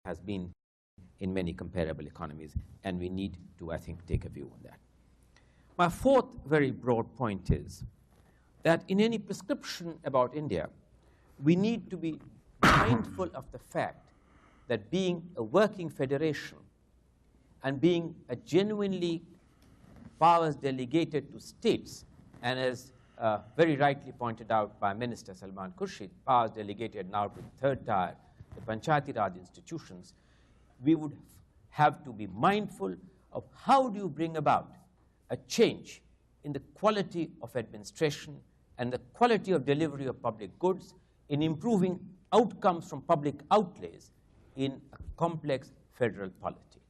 has been in many comparable economies, and we need to, I think, take a view on that. My fourth very broad point is that in any prescription about India, we need to be mindful of the fact that being a working federation and being a genuinely powers delegated to states, and as very rightly pointed out by Minister Salman Khurshid, powers delegated now to the third tier, the Panchayati Raj institutions, we would have to be mindful of how do you bring about a change in the quality of administration and the quality of delivery of public goods, in improving outcomes from public outlays in a complex federal polity.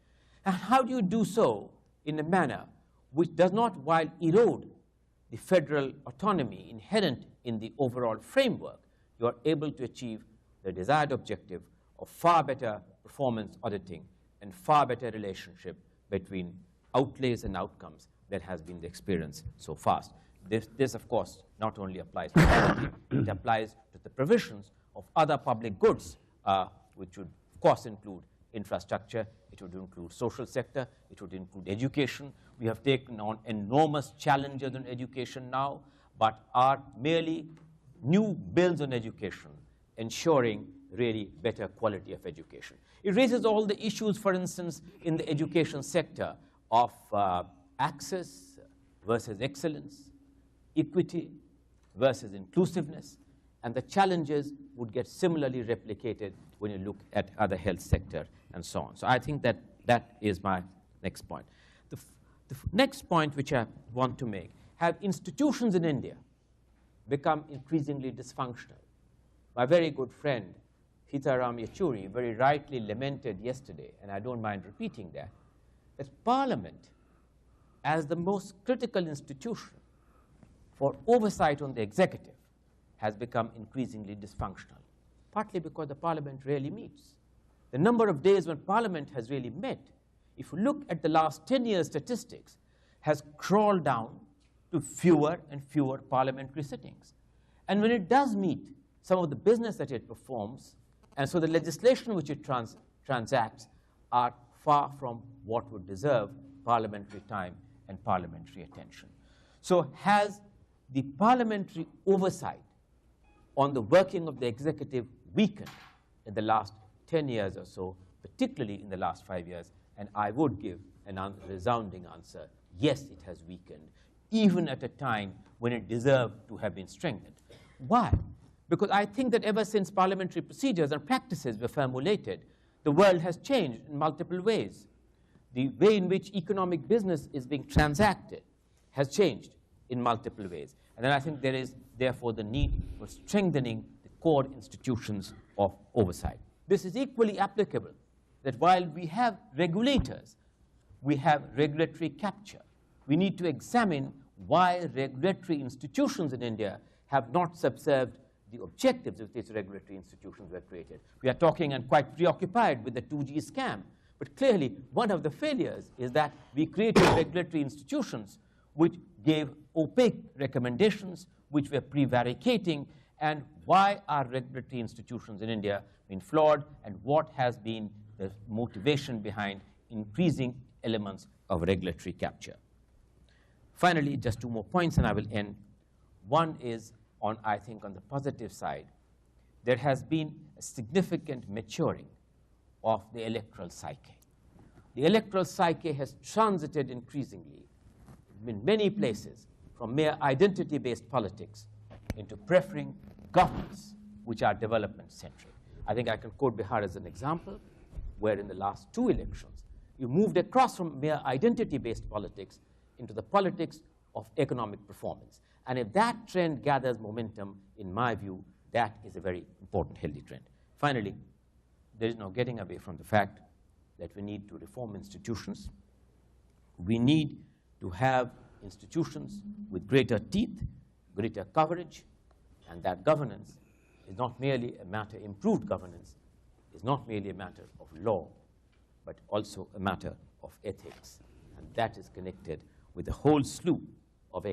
And how do you do so in a manner which does not, while erode the federal autonomy inherent in the overall framework, you are able to achieve the desired objective of far better performance auditing and far better relationship between outlays and outcomes than has been the experience so far. This, of course, not only applies to auditing, it applies to the provisions of other public goods, which would, of course, include infrastructure, it would include social sector, it would include education. We have taken on enormous challenges in education now, but are merely new bills on education, ensuring really better quality of education. It raises all the issues, for instance, in the education sector of access versus excellence, equity versus inclusiveness, and the challenges would get similarly replicated when you look at other health sector and so on. So I think that that is my next point. The next point which I want to make, have institutions in India become increasingly dysfunctional? My very good friend, Sitaram Yechuri, very rightly lamented yesterday, and I don't mind repeating that Parliament, as the most critical institution for oversight on the executive, has become increasingly dysfunctional, partly because the Parliament rarely meets. The number of days when Parliament has really met, if you look at the last 10 years' statistics, has crawled down to fewer and fewer parliamentary sittings. And when it does meet, some of the business that it performs, and so the legislation which it transacts, are far from what would deserve parliamentary time and parliamentary attention. So has the parliamentary oversight on the working of the executive weakened in the last 10 years or so, particularly in the last 5 years? And I would give a resounding answer, yes, it has weakened, even at a time when it deserved to have been strengthened. Why? Because I think that ever since parliamentary procedures and practices were formulated, the world has changed in multiple ways. The way in which economic business is being transacted has changed in multiple ways. And then I think there is, therefore, the need for strengthening the core institutions of oversight. This is equally applicable, that while we have regulators, we have regulatory capture. We need to examine why regulatory institutions in India have not subserved the objectives of these regulatory institutions were created. We are talking and quite preoccupied with the 2G scam, but clearly one of the failures is that we created regulatory institutions which gave opaque recommendations, which were prevaricating, and why are regulatory institutions in India been flawed, and what has been the motivation behind increasing elements of regulatory capture. Finally, just 2 more points and I will end. One is on, I think, on the positive side, there has been a significant maturing of the electoral psyche. The electoral psyche has transited increasingly in many places from mere identity-based politics into preferring governments which are development-centric. I think I can quote Bihar as an example, where in the last 2 elections, you moved across from mere identity-based politics into the politics of economic performance. And if that trend gathers momentum, in my view, that is a very important, healthy trend. Finally, there is no getting away from the fact that we need to reform institutions. We need to have institutions with greater teeth, greater coverage, and that governance is not merely a matter, improved governance is not merely a matter of law, but also a matter of ethics. And that is connected with a whole slew of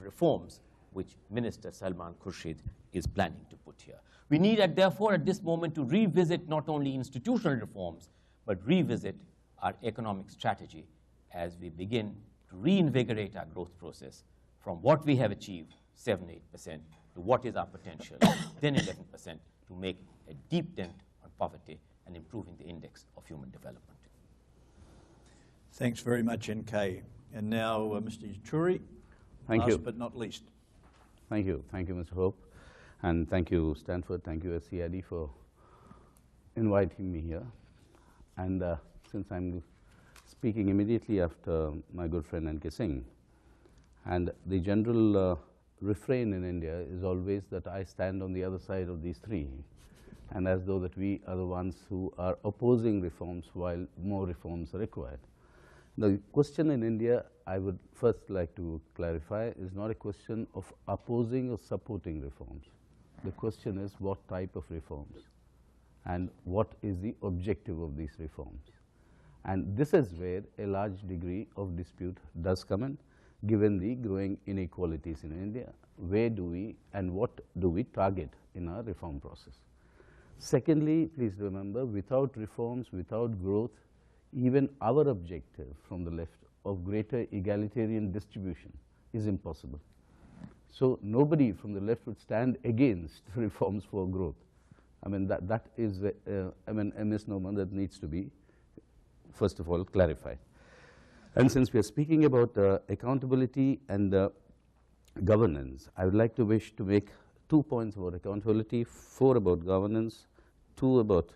reforms which Minister Salman Khurshid is planning to put here. We need, therefore, at this moment to revisit not only institutional reforms, but revisit our economic strategy as we begin to reinvigorate our growth process from what we have achieved, 7-8%, to what is our potential, 10-11%, to make a deep dent on poverty and improving the index of human development. Thanks very much, NK. And now, Mr. Yaturi, last but not least. Thank you, Mr. Hope. And thank you, Stanford, thank you, SCID, for inviting me here. And since I'm speaking immediately after my good friend NK Singh, and the general refrain in India is always that I stand on the other side of these three, and as though that we are the ones who are opposing reforms while more reforms are required. The question in India, I would first like to clarify, is not a question of opposing or supporting reforms. The question is what type of reforms and what is the objective of these reforms. And this is where a large degree of dispute does come in, given the growing inequalities in India. Where do we and what do we target in our reform process? Secondly, please remember, without reforms, without growth, even our objective from the left of greater egalitarian distribution is impossible. So nobody from the left would stand against reforms for growth. I mean, that is a misnomer that needs to be, first of all, clarified. And since we are speaking about accountability and governance, I would like to wish to make 2 points about accountability, 4 about governance, 2 about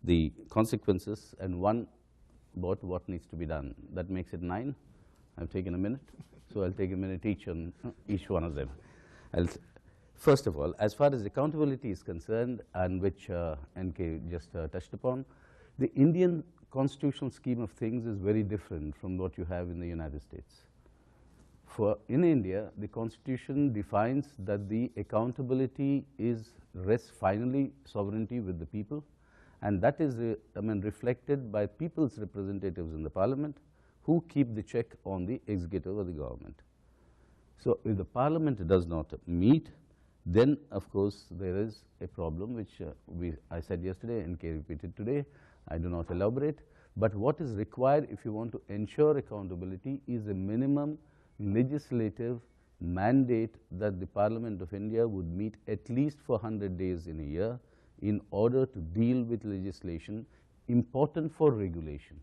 the consequences, and 1 about what needs to be done. That makes it 9. I've taken a minute, so I'll take a minute each on each one of them. First of all, as far as accountability is concerned, and which NK just touched upon, the Indian constitutional scheme of things is very different from what you have in the United States. In India, the Constitution defines that the accountability rests finally sovereignty with the people, and that is reflected by people's representatives in the parliament who keep the check on the executive or the government. So if the parliament does not meet, then of course there is a problem which I said yesterday, NK repeated today. I do not elaborate, but what is required if you want to ensure accountability is a minimum legislative mandate that the Parliament of India would meet at least for 100 days in a year in order to deal with legislation important for regulation.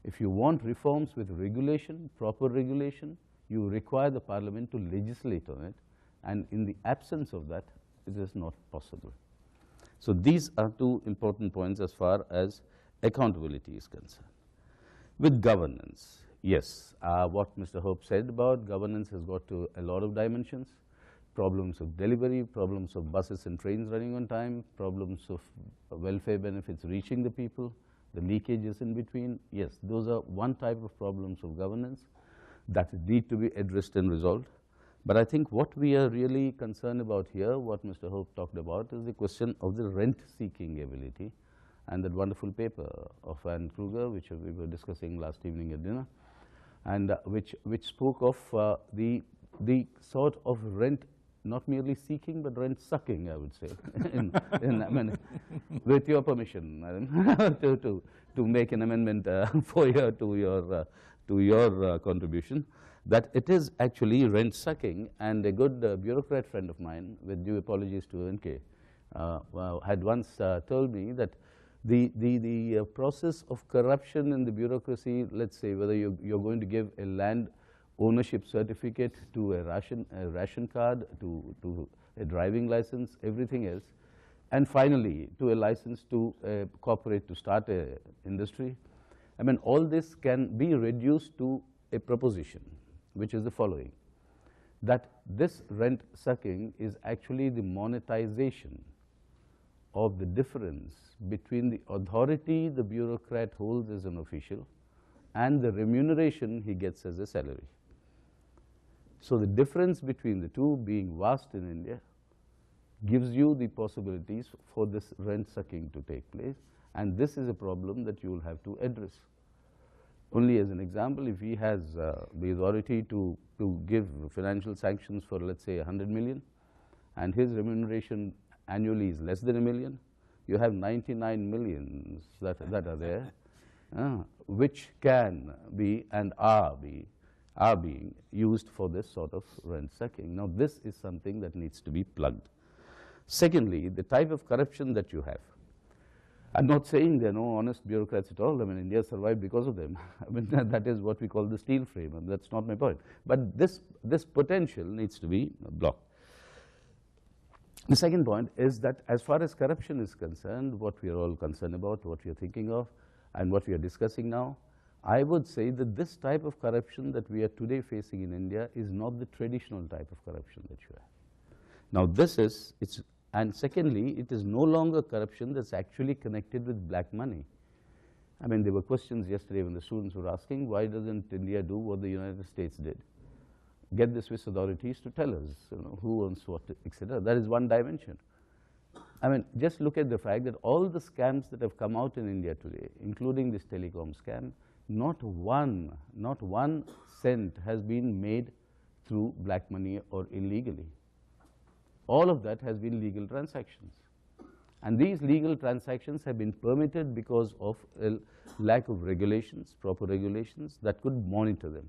If you want reforms with regulation, proper regulation, you require the Parliament to legislate on it, and in the absence of that, it is not possible. So these are 2 important points as far as accountability is concerned. With governance, yes, what Mr. Hope said about governance has got to a lot of dimensions. Problems of delivery, problems of buses and trains running on time, problems of welfare benefits reaching the people, the leakages in between. Yes, those are one type of problems of governance that need to be addressed and resolved. But I think what we are really concerned about here, what Mr. Hope talked about, is the question of the rent-seeking ability, and that wonderful paper of Ann Kruger, which we were discussing last evening at dinner, and which spoke of the sort of rent, not merely seeking, but rent sucking, I would say, with your permission, madam, to make an amendment to your contribution, that it is actually rent sucking. And a good bureaucrat friend of mine, with due apologies to NK, had once told me that the process of corruption in the bureaucracy, let's say whether you're going to give a land ownership certificate to a ration card, to a driving license, everything else, and finally to a license to cooperate to start an industry. I mean, all this can be reduced to a proposition, which is the following, that this rent sucking is actually the monetization of the difference between the authority the bureaucrat holds as an official and the remuneration he gets as a salary. So the difference between the two, being vast in India, gives you the possibilities for this rent sucking to take place, and this is a problem that you will have to address. Only as an example, if he has the authority to give financial sanctions for, let's say, 100 million, and his remuneration annually is less than $1 million, you have 99 millions that are there, which can be and are being used for this sort of rent-sucking. Now, this is something that needs to be plugged. Secondly, the type of corruption that you have. I'm not saying there are no honest bureaucrats at all. I mean, India survived because of them. I mean, that is what we call the steel frame, and that's not my point. But this potential needs to be blocked. The second point is that as far as corruption is concerned, what we are all concerned about, what we are thinking of, and what we are discussing now, I would say that this type of corruption that we are today facing in India is not the traditional type of corruption that you have. Now, and secondly, it is no longer corruption that's actually connected with black money. I mean, there were questions yesterday when the students were asking, why doesn't India do what the United States did? Get the Swiss authorities to tell us, who owns what, etc. That is one dimension. I mean, just look at the fact that all the scams that have come out in India today, including this telecom scam, not one cent has been made through black money or illegally. All of that has been legal transactions. And these legal transactions have been permitted because of a lack of regulations, proper regulations that could monitor them.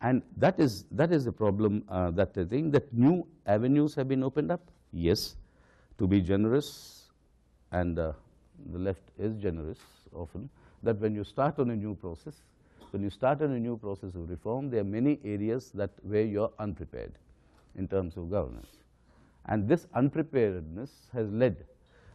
And that is the problem that I think that new avenues have been opened up. Yes, to be generous, and the left is generous often, that when you start on a new process, of reform, there are many areas where you're unprepared in terms of governance. And this unpreparedness has led,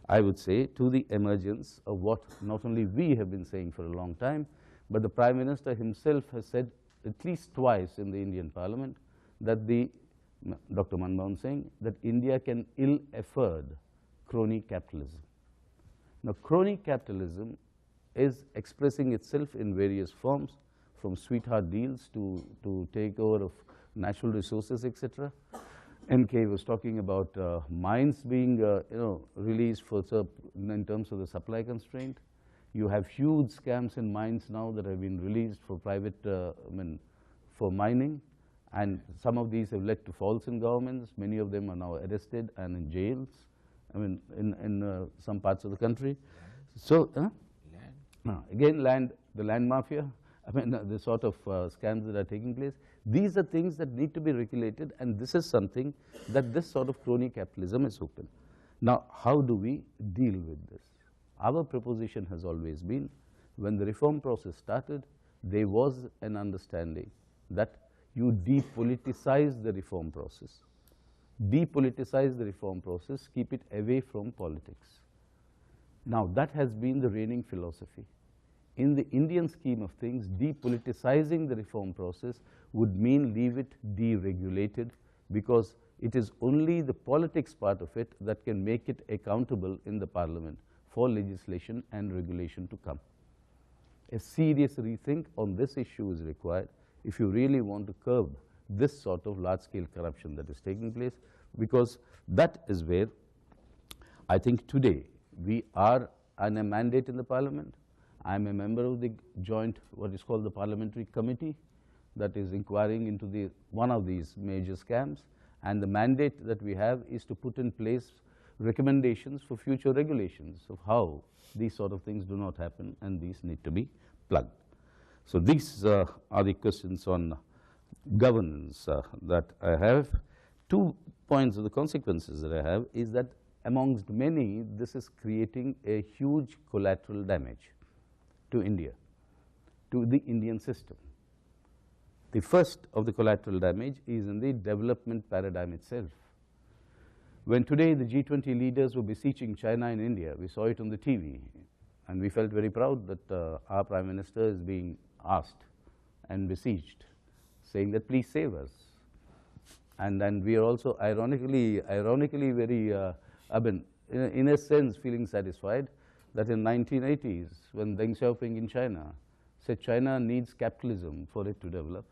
I would say, to the emergence of what not only we have been saying for a long time, but the Prime Minister himself has said at least twice in the Indian Parliament that Dr. Manmohan Singh, that India can ill afford crony capitalism. Now, crony capitalism is expressing itself in various forms, from sweetheart deals to takeover of natural resources, etc. NK was talking about mines being released in terms of the supply constraint. You have huge scams in mines now that have been released for private, for mining, and some of these have led to falls in governments. Many of them are now arrested and in jails, in some parts of the country. So, again, the land mafia, the sort of scams that are taking place. These are things that need to be regulated, and this is something that this sort of crony capitalism is open. Now, how do we deal with this? Our proposition has always been, when the reform process started, there was an understanding that you depoliticize the reform process. Depoliticize the reform process, keep it away from politics. Now, that has been the reigning philosophy. In the Indian scheme of things, depoliticizing the reform process would mean leave it deregulated, because it is only the politics part of it that can make it accountable in the Parliament for legislation and regulation to come. A serious rethink on this issue is required if you really want to curb this sort of large-scale corruption that is taking place, because that is where I think today we are on a mandate in the Parliament. I am a member of the joint, what is called the parliamentary committee, that is inquiring into one of these major scams, and the mandate that we have is to put in place recommendations for future regulations of how these sort of things do not happen, and these need to be plugged. So these are the questions on governance that I have. 2 points of the consequences that I have is that amongst many, this is creating a huge collateral damage to India, to the Indian system. The first of the collateral damage is in the development paradigm itself. When today the G20 leaders were beseeching China and India, we saw it on the TV, and we felt very proud that our Prime Minister is being asked and besieged, saying that please save us. And then we are also ironically very, in a sense, feeling satisfied that in 1980s, when Deng Xiaoping in China said China needs capitalism for it to develop,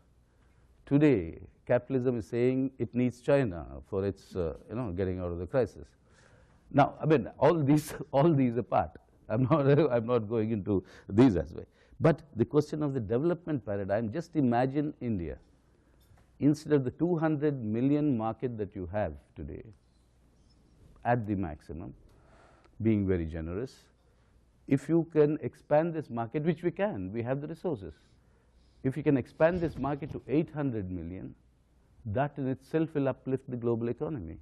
today capitalism is saying it needs China for its getting out of the crisis. Now, all these apart, I'm not going into these as well. But the question of the development paradigm, just imagine India instead of the 200 million market that you have today, at the maximum, being very generous, if you can expand this market, which we can, we have the resources. If you can expand this market to 800 million, that in itself will uplift the global economy.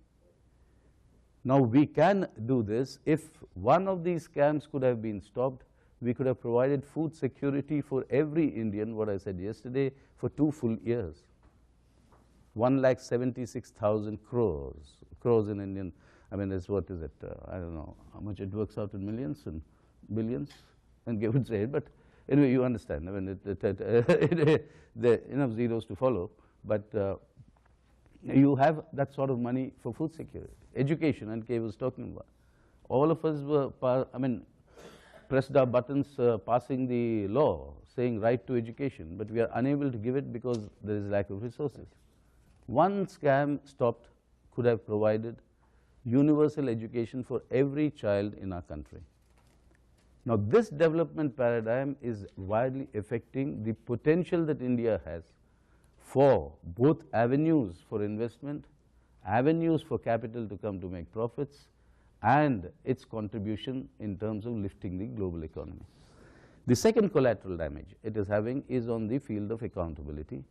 Now, we can do this. If one of these scams could have been stopped, we could have provided food security for every Indian, what I said yesterday, for 2 full years. 1,76,000 crores. Crores in Indian, I mean, that's what is it? I don't know how much it works out in millions and billions, and give it say, but anyway, you understand. I mean, there are enough zeros to follow, but you have that sort of money for food security. Education, and Kay was talking about. All of us were, pressed our buttons passing the law saying right to education, but we are unable to give it because there is lack of resources. One scam stopped could have provided universal education for every child in our country. Now, this development paradigm is widely affecting the potential that India has for both avenues for investment, avenues for capital to come to make profits, and its contribution in terms of lifting the global economy. The second collateral damage it is having is on the field of accountability.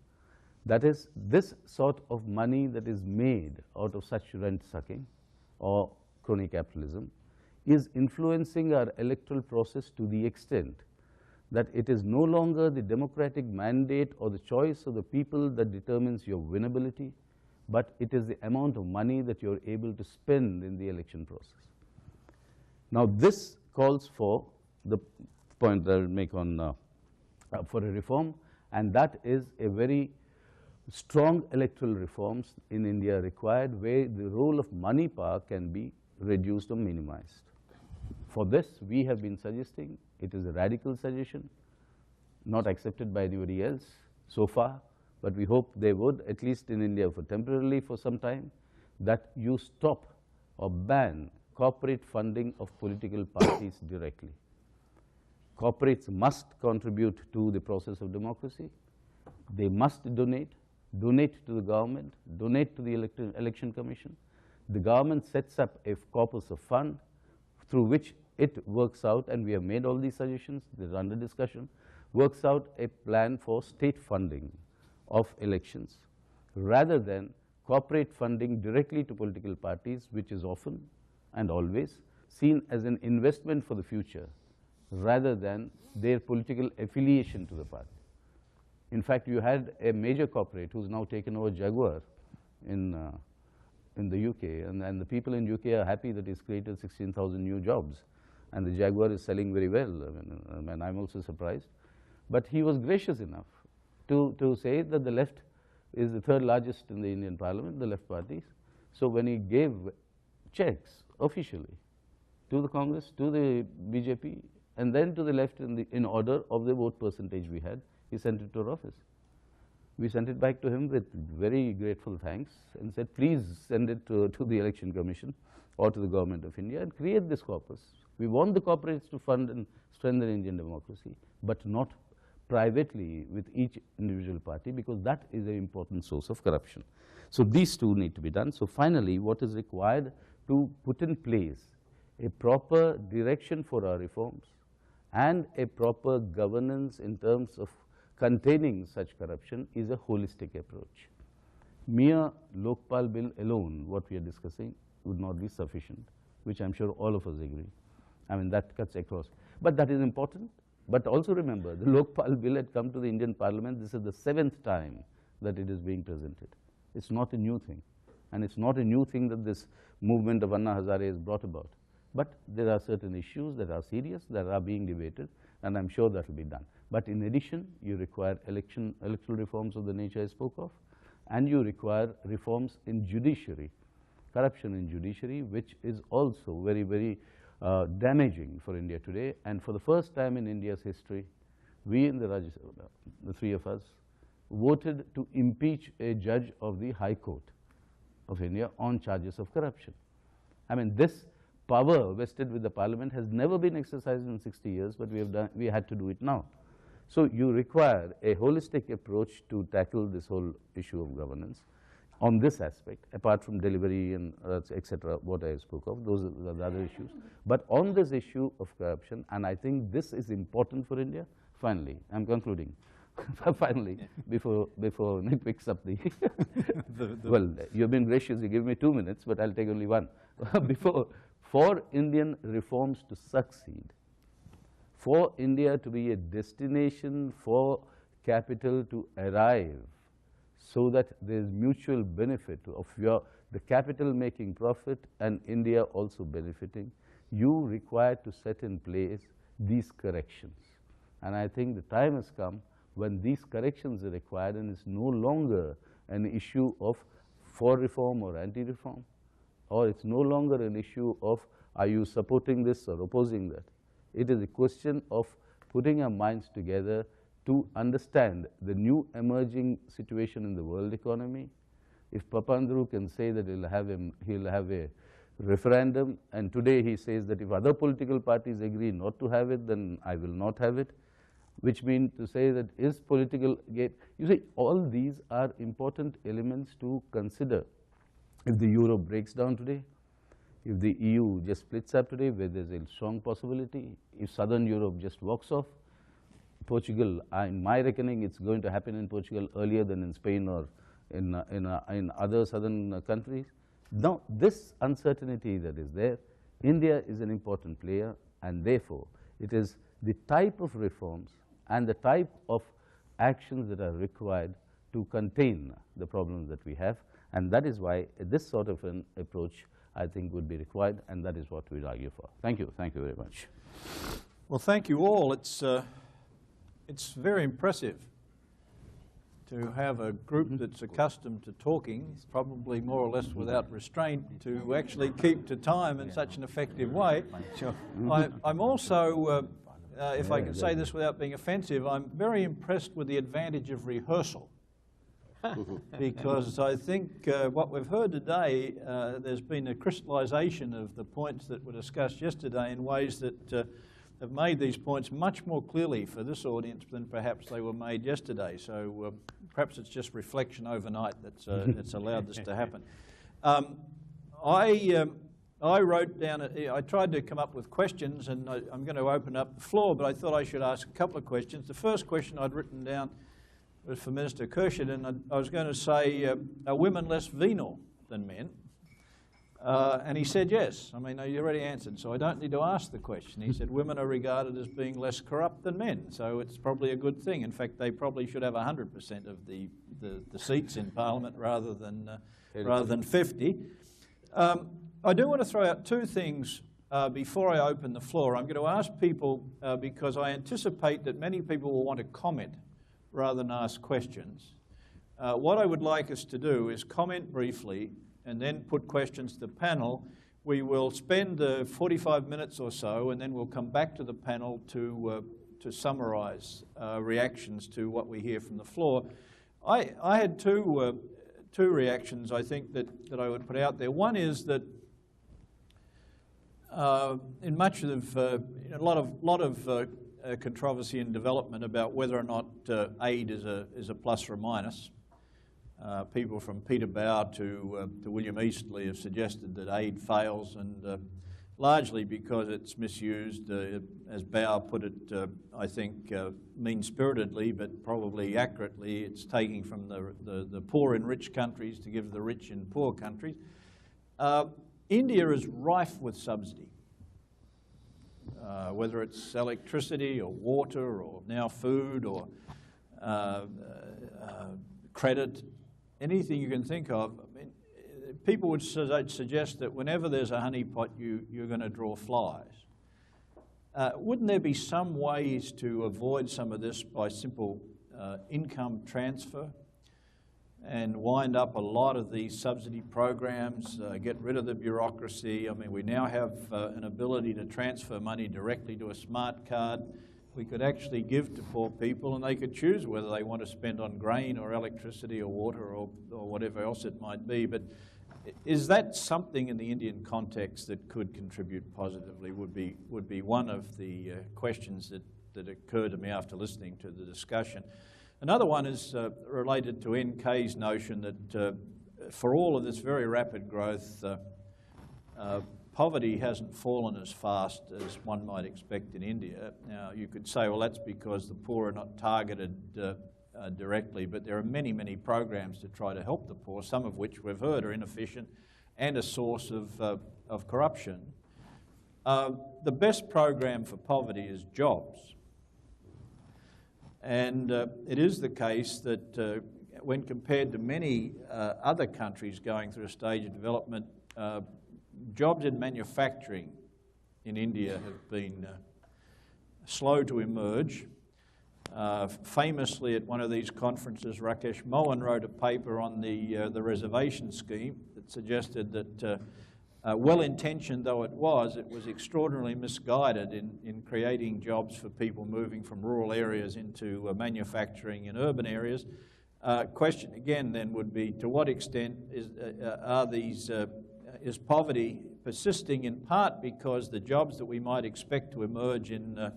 That is, this sort of money that is made out of such rent-sucking or crony capitalism is influencing our electoral process to the extent that it is no longer the democratic mandate or the choice of the people that determines your winnability, but it is the amount of money that you are able to spend in the election process. Now, this calls for the point that I will make on for a reform, and that is a very strong electoral reforms in India required, where the role of money power can be reduced or minimized. For this, we have been suggesting, it is a radical suggestion, not accepted by anybody else so far, but we hope they would, at least in India for temporarily for some time, that you stop or ban corporate funding of political parties directly. Corporates must contribute to the process of democracy. They must donate to the government, donate to the election commission. The government sets up a corpus of fund through which it works out, and we have made all these suggestions, these are under discussion, works out a plan for state funding of elections, rather than corporate funding directly to political parties, which is often and always seen as an investment for the future, rather than their political affiliation to the party. In fact, you had a major corporate who's now taken over Jaguar in the UK, and the people in UK are happy that he's created 16,000 new jobs, and the Jaguar is selling very well. I mean, I'm also surprised. But he was gracious enough to say that the left is the third largest in the Indian Parliament, the left parties. So when he gave checks officially to the Congress, to the BJP, and then to the left in order of the vote percentage we had, he sent it to our office. We sent it back to him with very grateful thanks and said, please send it to the Election Commission or to the Government of India and create this corpus. We want the corporates to fund and strengthen Indian democracy, but not privately with each individual party, because that is an important source of corruption. So these two need to be done. So finally, what is required to put in place a proper direction for our reforms and a proper governance in terms of containing such corruption is a holistic approach. Mere Lokpal bill alone, what we are discussing, would not be sufficient, which I'm sure all of us agree. I mean, that cuts across. But that is important. But also remember, the Lokpal bill had come to the Indian Parliament. This is the 7th time that it is being presented. It's not a new thing. And it's not a new thing that this movement of Anna Hazare has brought about. But there are certain issues that are serious, that are being debated, and I'm sure that will be done. But in addition, you require electoral reforms of the nature I spoke of, and you require reforms in judiciary, corruption in judiciary, which is also very, very damaging for India today. And for the first time in India's history, we in the Rajya Sabha, the three of us, voted to impeach a judge of the High Court of India on charges of corruption. I mean, this power vested with the Parliament has never been exercised in 60 years, but we had to do it now. So you require a holistic approach to tackle this whole issue of governance on this aspect, apart from delivery and et cetera, what I spoke of, those are the other issues. But on this issue of corruption, and I think this is important for India, finally, I'm concluding. Finally, before Nick picks up the, well, you've been gracious, you give me 2 minutes, but I'll take only one. For Indian reforms to succeed, for India to be a destination for capital to arrive, so that there is mutual benefit of the capital making profit and India also benefiting, you require to set in place these corrections. And I think the time has come when these corrections are required, and it's no longer an issue of for reform or anti-reform, or it's no longer an issue of are you supporting this or opposing that. It is a question of putting our minds together to understand the new emerging situation in the world economy. If Papandreou can say that he'll have a referendum, and today he says that if other political parties agree not to have it, then I will not have it, which means to say that is political gate. You see, all these are important elements to consider. If the euro breaks down today, if the EU just splits up today, where there's a strong possibility, if Southern Europe just walks off, Portugal, in my reckoning, it's going to happen in Portugal earlier than in Spain or in other southern countries. Now, this uncertainty that is there, India is an important player, and therefore, it is the type of reforms and the type of actions that are required to contain the problems that we have, and that is why this sort of an approach, I think, would be required, and that is what we'll argue for. Thank you. Thank you very much. Well, thank you all. It's very impressive to have a group that's accustomed to talking, probably more or less without restraint, to actually keep to time in such an effective way. I'm also, if I can say this without being offensive, I'm very impressed with the advantage of rehearsal. Because I think what we've heard today, there's been a crystallization of the points that were discussed yesterday in ways that have made these points much more clearly for this audience than perhaps they were made yesterday. So perhaps it's just reflection overnight that's allowed this to happen. I wrote down, I tried to come up with questions, and I'm going to open up the floor, but I thought I should ask a couple of questions. The first question I'd written down was for Minister Khurshid, and I was going to say, are women less venal than men? And he said yes. I mean, you already answered, so I don't need to ask the question. He said women are regarded as being less corrupt than men, so it's probably a good thing. In fact, they probably should have 100% of the seats in Parliament rather than 50. I do want to throw out two things before I open the floor. I'm going to ask people, because I anticipate that many people will want to comment rather than ask questions. What I would like us to do is comment briefly and then put questions to the panel. We will spend 45 minutes or so, and then we'll come back to the panel to summarize reactions to what we hear from the floor. I had two reactions, I think, that I would put out there. One is that in much of a lot of controversy and development about whether or not aid is a plus or a minus. People from Peter Bow to William Eastley have suggested that aid fails, and largely because it's misused, as Bow put it, I think mean-spiritedly, but probably accurately. It's taking from the poor in rich countries to give the rich in poor countries. India is rife with subsidy, whether it's electricity or water or now food or credit. Anything you can think of. I mean, people would suggest that whenever there's a honeypot, you're going to draw flies. Wouldn't there be some ways to avoid some of this by simple income transfer and wind up a lot of these subsidy programs, get rid of the bureaucracy? I mean, we now have an ability to transfer money directly to a smart card. We could actually give to poor people, and they could choose whether they want to spend on grain or electricity or water or whatever else it might be. But is that something in the Indian context that could contribute positively? Would be one of the questions that occurred to me after listening to the discussion. Another one is related to NK's notion that for all of this very rapid growth, poverty hasn't fallen as fast as one might expect in India. Now, you could say, well, that's because the poor are not targeted directly, but there are many, many programs to try to help the poor, some of which we've heard are inefficient and a source of corruption. The best program for poverty is jobs. And it is the case that when compared to many other countries going through a stage of development, jobs in manufacturing in India have been slow to emerge. Famously, at one of these conferences, Rakesh Mohan wrote a paper on the reservation scheme that suggested that, well-intentioned though it was extraordinarily misguided in creating jobs for people moving from rural areas into manufacturing in urban areas. Question again then would be, to what extent is poverty persisting, in part because the jobs that we might expect to emerge in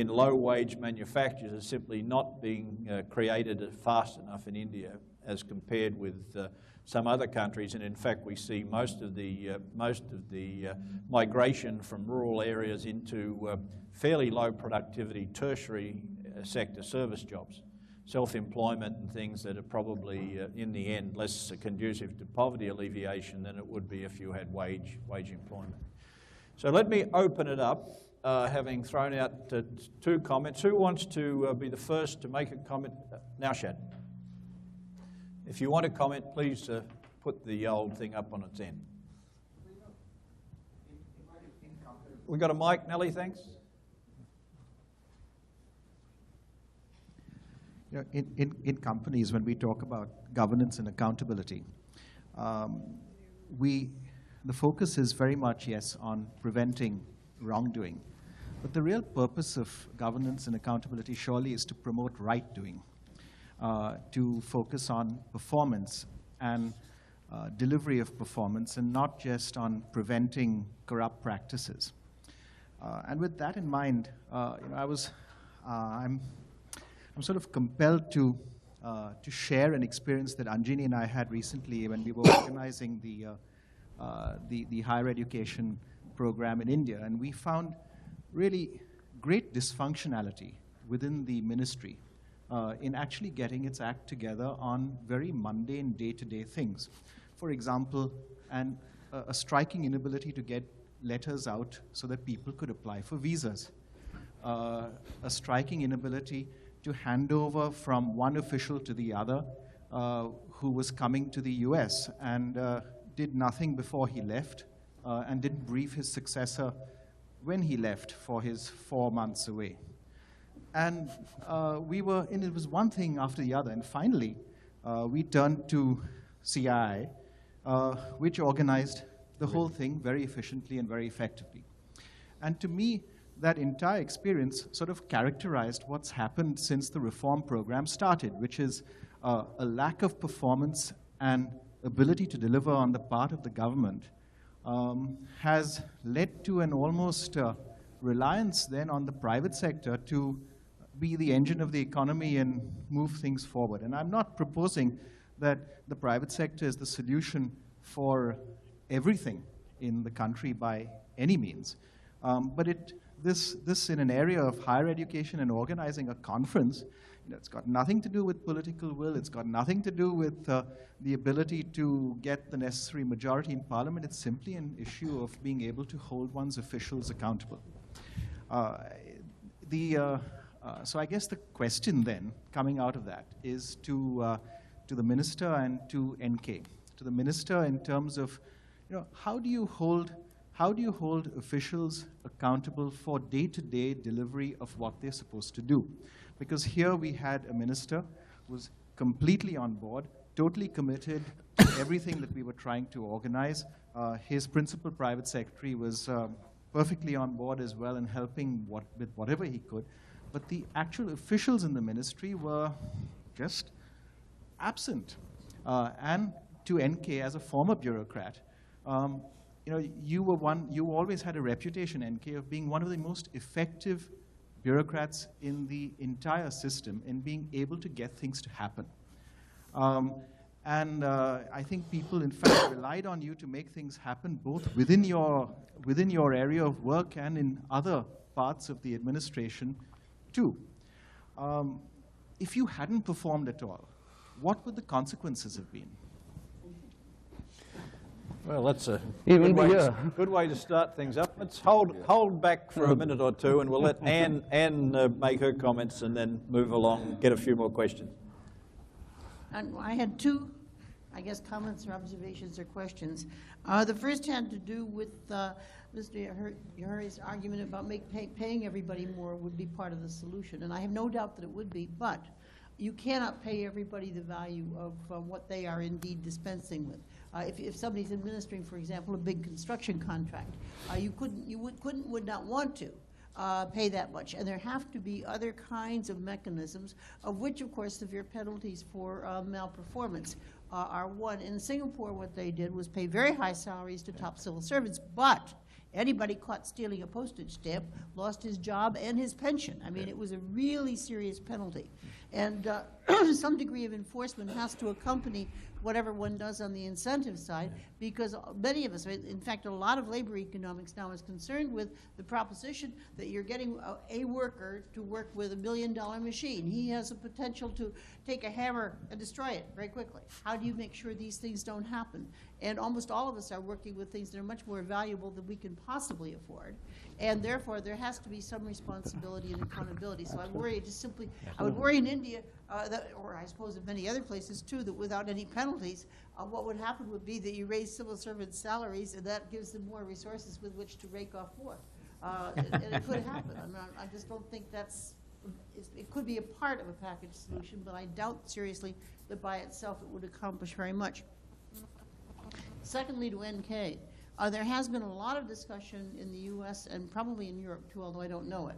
low-wage manufacturers are simply not being created fast enough in India as compared with some other countries, and in fact we see most of the migration from rural areas into fairly low productivity tertiary sector service jobs, self-employment and things that are probably in the end less conducive to poverty alleviation than it would be if you had wage employment. So let me open it up, having thrown out two comments. Who wants to be the first to make a comment? Naushad. If you want to comment, please put the old thing up on its end. We got a mic, Nellie, thanks. You know, in companies, when we talk about governance and accountability, the focus is very much, yes, on preventing wrongdoing. But the real purpose of governance and accountability surely is to promote right doing, to focus on performance and delivery of performance, and not just on preventing corrupt practices. And with that in mind, I'm sort of compelled to share an experience that Anjini and I had recently when we were organizing the higher education program in India, and we found really great dysfunctionality within the ministry in actually getting its act together on very mundane day-to-day things. For example, a striking inability to get letters out so that people could apply for visas. A striking inability to hand over from one official to the other who was coming to the US and did nothing before he left and didn't brief his successor when he left for his 4 months away. And it was one thing after the other, and finally we turned to CII, which organized the whole thing very efficiently and very effectively. And to me, that entire experience sort of characterized what's happened since the reform program started, which is a lack of performance and ability to deliver on the part of the government has led to an almost reliance then on the private sector to be the engine of the economy and move things forward. And I'm not proposing that the private sector is the solution for everything in the country by any means. But this in an area of higher education and organizing a conference, it's got nothing to do with political will. It's got nothing to do with the ability to get the necessary majority in Parliament. It's simply an issue of being able to hold one's officials accountable. So I guess the question then coming out of that is to the minister and to NK. To the minister in terms of, how do you hold officials accountable for day-to-day delivery of what they're supposed to do? Because here we had a minister who was completely on board, totally committed to everything that we were trying to organize. His principal private secretary was perfectly on board as well and helping with whatever he could. But the actual officials in the ministry were just absent. And to NK, as a former bureaucrat, you always had a reputation, NK, of being one of the most effective bureaucrats in the entire system in being able to get things to happen. I think people, in fact, relied on you to make things happen, both within your area of work and in other parts of the administration, too. If you hadn't performed at all, what would the consequences have been? Well, that's a Even good way to start things up. Let's hold back for a minute or two, and we'll let Anne make her comments and then move along and get a few more questions. And I had two, I guess, comments or observations or questions. The first had to do with Mr. Yahuri's argument about paying everybody more would be part of the solution. And I have no doubt that it would be, but you cannot pay everybody the value of what they are indeed dispensing with. If somebody's administering, for example, a big construction contract, you would not want to pay that much. And there have to be other kinds of mechanisms, of which, of course, severe penalties for malperformance are one. In Singapore, what they did was pay very high salaries to top civil servants, but anybody caught stealing a postage stamp lost his job and his pension. I mean, it was a really serious penalty. And some degree of enforcement has to accompany whatever one does on the incentive side, because many of us, in fact, a lot of labor economics now is concerned with the proposition that you're getting a worker to work with $1 million machine. He has a potential to take a hammer and destroy it very quickly. How do you make sure these things don't happen? And almost all of us are working with things that are much more valuable than we can possibly afford. And therefore, there has to be some responsibility and accountability. So I worry just simply, I would worry in India, or I suppose in many other places too, that without any penalties, what would happen would be that you raise civil servants' salaries, and that gives them more resources with which to rake off more. And it could happen. I just don't think it could be a part of a package solution, but I doubt seriously that by itself it would accomplish very much. Secondly, to NK, there has been a lot of discussion in the US and probably in Europe too, although I don't know it,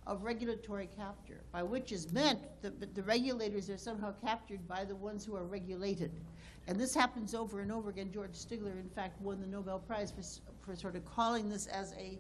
of regulatory capture, by which is meant that the regulators are somehow captured by the ones who are regulated. And this happens over and over again. George Stigler, in fact, won the Nobel Prize for sort of calling this as a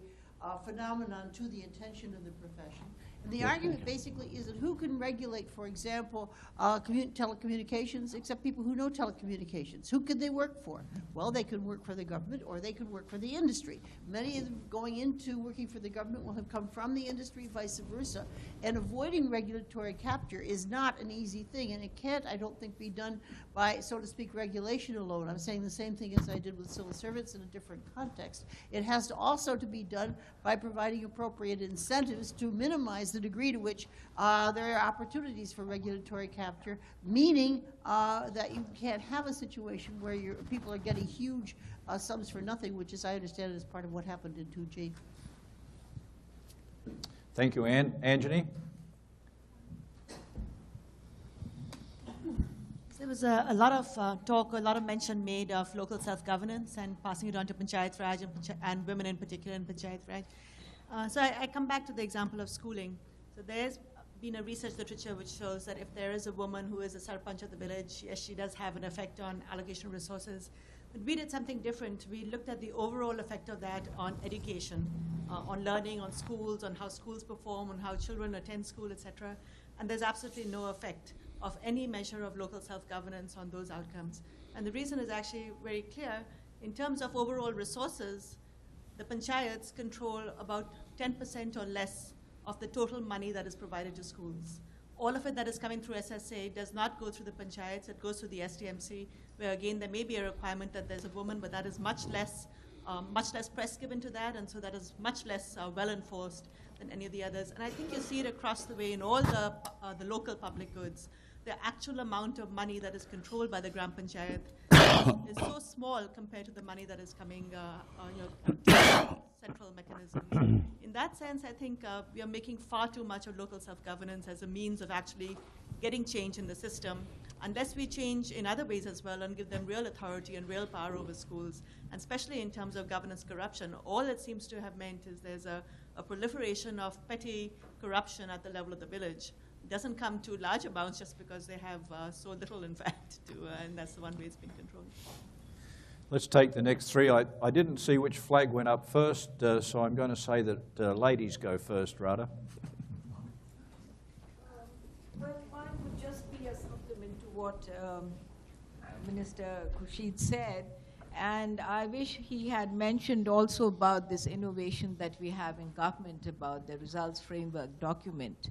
phenomenon to the attention of the profession. And the argument basically is that who can regulate, for example, telecommunications, except people who know telecommunications? Who could they work for? Well, they could work for the government, or they could work for the industry. Many of them going into working for the government will have come from the industry, vice versa. And avoiding regulatory capture is not an easy thing, and it can't, I don't think, be done by, so to speak, regulation alone. I'm saying the same thing as I did with civil servants in a different context. It has to also to be done by providing appropriate incentives to minimize the degree to which there are opportunities for regulatory capture, meaning that you can't have a situation where people are getting huge sums for nothing, which, as I understand it, is part of what happened in 2G. Thank you, Anne. Anjani? There was a lot of talk, a lot of mention made of local self-governance and passing it on to Panchayat Raj and women in particular in Panchayat Raj. So I come back to the example of schooling. So there's been a research literature which shows that if there is a woman who is a sarpanch of the village, yes, she does have an effect on allocation of resources. But we did something different. We looked at the overall effect of that on education, on learning, on schools, on how schools perform, on how children attend school, etc. And there's absolutely no effect of any measure of local self-governance on those outcomes. And the reason is actually very clear. In terms of overall resources, the panchayats control about 10% or less of the total money that is provided to schools. All of it that is coming through SSA does not go through the panchayats, it goes through the SDMC, where again there may be a requirement that there's a woman, but that is much less press given to that, and so that is much less well enforced than any of the others. And I think you see it across the way in all the local public goods. The actual amount of money that is controlled by the Gram Panchayat is so small compared to the money that is coming central mechanisms. In that sense, I think we are making far too much of local self-governance as a means of actually getting change in the system, unless we change in other ways as well and give them real authority and real power over schools, and especially in terms of governance corruption. All it seems to have meant is there's a proliferation of petty corruption at the level of the village. It doesn't come to large amounts just because they have so little, in fact, and that's the one way it's being controlled. Let's take the next three. I didn't see which flag went up first, so I'm going to say that ladies go first, Radha. what Minister Khurshid said, and I wish he had mentioned also about this innovation that we have in government about the results framework document,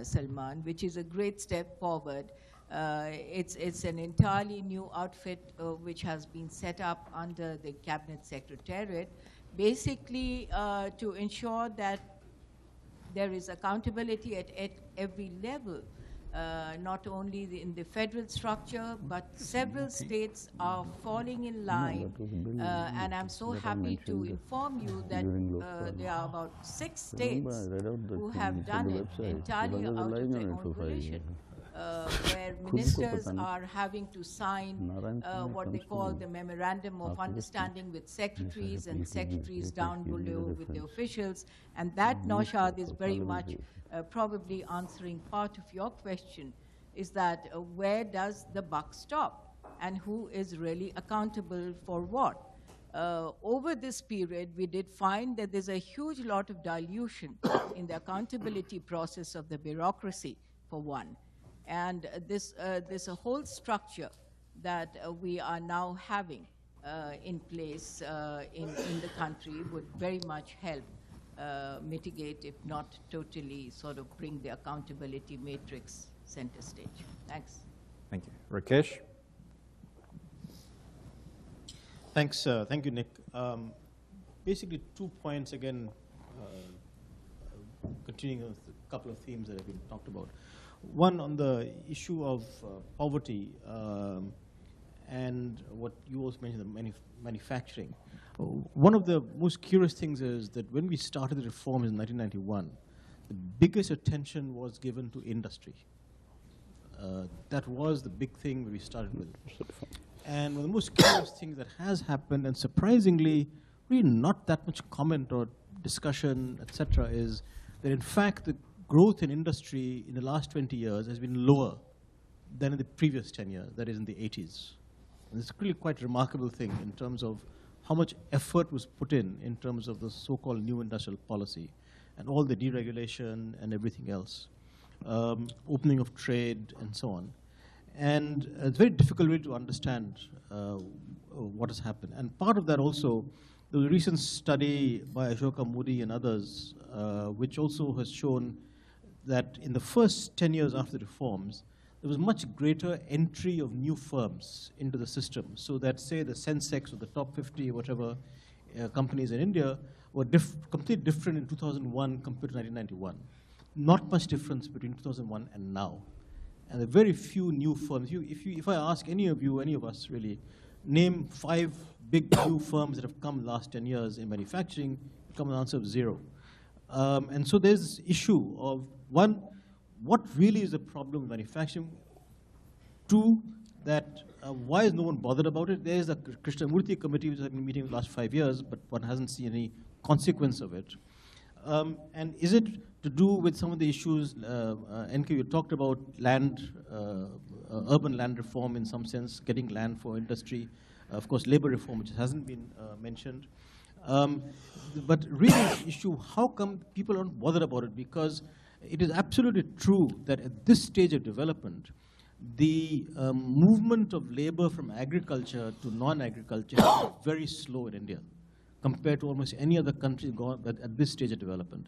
Salman, which is a great step forward. It's an entirely new outfit which has been set up under the Cabinet Secretariat, basically to ensure that there is accountability at every level. Not only in the federal structure, but several states are falling in line. And I'm so happy to inform you that there are about 6 states who have done it entirely out of their own volition. Where ministers are having to sign what they call the Memorandum of Understanding with secretaries and secretaries down below with the officials. And that, Naushad, is very much probably answering part of your question, is that where does the buck stop and who is really accountable for what? Over this period, we did find that there's a huge lot of dilution in the accountability process of the bureaucracy, for one. And this a whole structure that we are now having in place in the country would very much help mitigate, if not totally sort of bring the accountability matrix center stage. Thanks. Thank you. Rakesh? Thanks. Thank you, Nick. Basically, 2 points again, continuing with a couple of themes that have been talked about. One on the issue of poverty and what you also mentioned, the manufacturing. One of the most curious things is that when we started the reforms in 1991, the biggest attention was given to industry. That was the big thing that we started with. And one of the most curious things that has happened, and surprisingly, really not that much comment or discussion, etc., is that in fact the growth in industry in the last 20 years has been lower than in the previous 10 years, that is in the 80s. And it's really quite a remarkable thing in terms of how much effort was put in terms of the so-called new industrial policy and all the deregulation and everything else, opening of trade and so on. And it's very difficult really to understand what has happened. And part of that also, there was a recent study by Ashoka Modi and others, which also has shown that in the first 10 years after the reforms, there was much greater entry of new firms into the system. So that, say, the Sensex or the top 50 or whatever companies in India were completely different in 2001 compared to 1991. Not much difference between 2001 and now. And there are very few new firms. If I ask any of you, any of us really, name 5 big new firms that have come last 10 years in manufacturing, it comes an answer of 0. And so there's this issue of, one, what really is the problem with manufacturing? 2, that why is no one bothered about it? There's a Krishnamurthy committee which has been meeting the last 5 years, but one hasn't seen any consequence of it. And is it to do with some of the issues, NK, you talked about land, urban land reform in some sense, getting land for industry, of course labor reform, which hasn't been mentioned. But really the issue, how come people aren't bothered about it? Because it is absolutely true that at this stage of development, the movement of labor from agriculture to non-agriculture is very slow in India compared to almost any other country at this stage of development.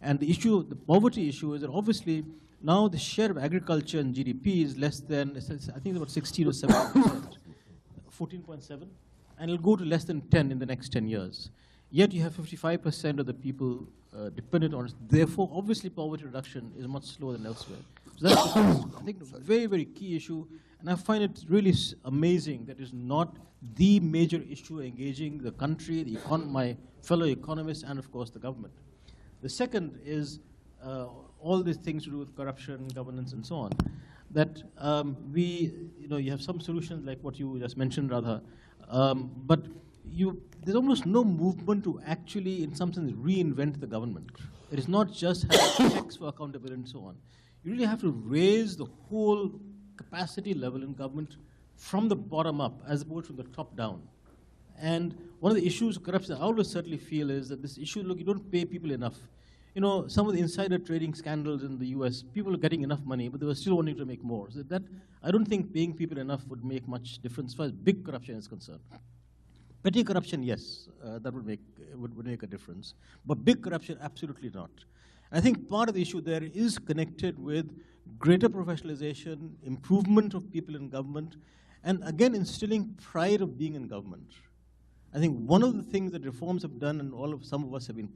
And the issue, the poverty issue, is that obviously now the share of agriculture in GDP is less than, I think about 16 or 17%, 14.7, and it'll go to less than 10 in the next 10 years. Yet you have 55% of the people dependent on it. Therefore, obviously, poverty reduction is much slower than elsewhere. So that's, I think, a very, very key issue. And I find it really amazing that it's not the major issue engaging the country, my fellow economists, and of course the government. The second is all these things to do with corruption, governance, and so on. That you have some solutions like what you just mentioned, Radha, but there's almost no movement to actually, in some sense, reinvent the government. It is not just having checks for accountability and so on. You really have to raise the whole capacity level in government from the bottom up as opposed from the top down. And one of the issues of corruption I always certainly feel is that this issue, look, you don't pay people enough. you know, some of the insider trading scandals in the US, people are getting enough money, but they were still wanting to make more. So that, I don't think paying people enough would make much difference as far as big corruption is concerned. Petty corruption, yes, that would make a difference. But big corruption, absolutely not. I think part of the issue there is connected with greater professionalization, improvement of people in government, and again, instilling pride of being in government. I think one of the things that reforms have done, and some of us have been